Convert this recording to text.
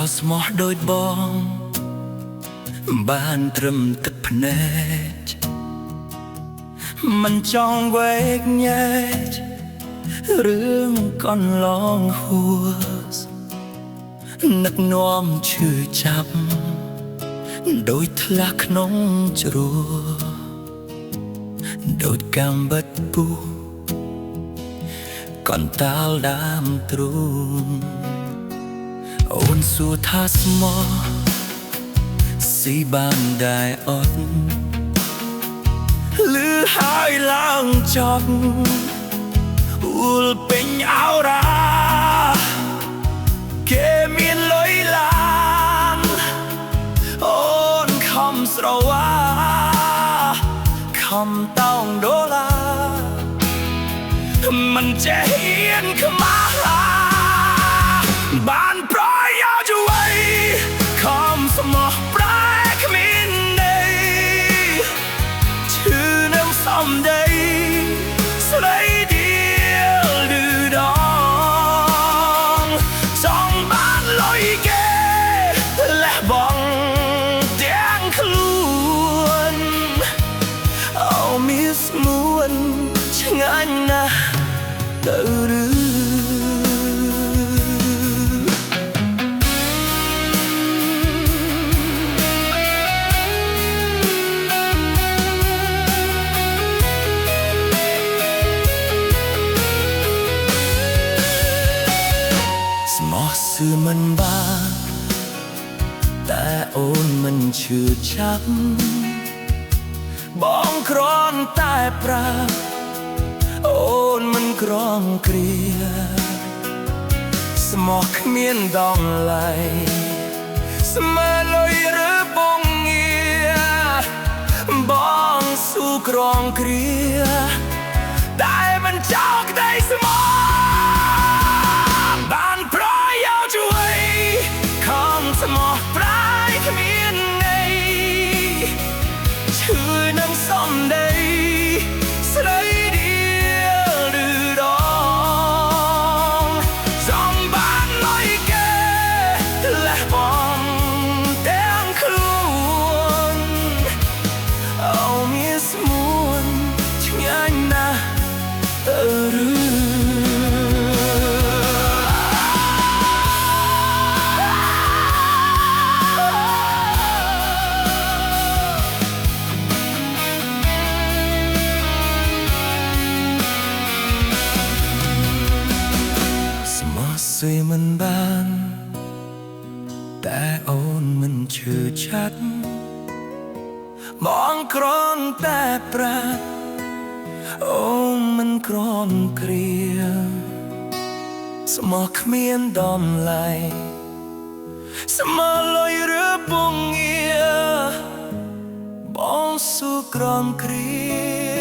าวស្មោះដូចបងបានត្រឹមទឹកភ្នែកមិនចង់វែកញែករឿងកន្លងហួសនឹកនាំឈឺចាប់ដូចធ្លាក់ក្នុងជ្រោះដូចកំបិតពុះកន្តាលដើមទ្រូងអូនសួរថាស្មោះស៊ីបានដែរអត់លឺហើយឡើងចប់អ៊ូលពេញអោរ៉ាគេមានលុយឡានអូនខំស្រវាខំតោងដុល្លារមិនចេះហ៊ានខ្មាស់បានប្រយោជន៍អ្វីខំស្មោះប្រែគ្មានន័យឈឺនឹងសំដីស្រីដៀលឌឺដងចង់បានលុយគេលះបង់ទាំងខ្លួនអូមីស្មួនឆ្ងាញ់ណាស់ទៅឬស្មោះសឿមិនបានតែអូនមិនឈឺចាប់បងគ្រាន់តែប្រាប់អូនមិនក្រំគ្រាស្មោះគ្មានដងឡៃស្មើលុយឬបងងារបងស៊ូក្រងគ្រាតែមិនចោលក្តីស្មោះបានប្រយោជន៍អ្វីខំស្មោះប្រែគ្មានន័យឈឺនឹងសំដីស្រីដៀលឌឺដងចង់បានលុយគេលះបង់ទាំងខ្លួនអូមានស្មួនឆ្ងាញ់ណាស់ទៅឬស្មិនបានតែអូនមិនឈឺឆាត់បងគ្រាន់តែប្រាប់អូនមិនក្រំគ្រាស្មោះគ្មានដំឡៃស្មើលុយឬពងងារបងស៊ូក្រំគ្រា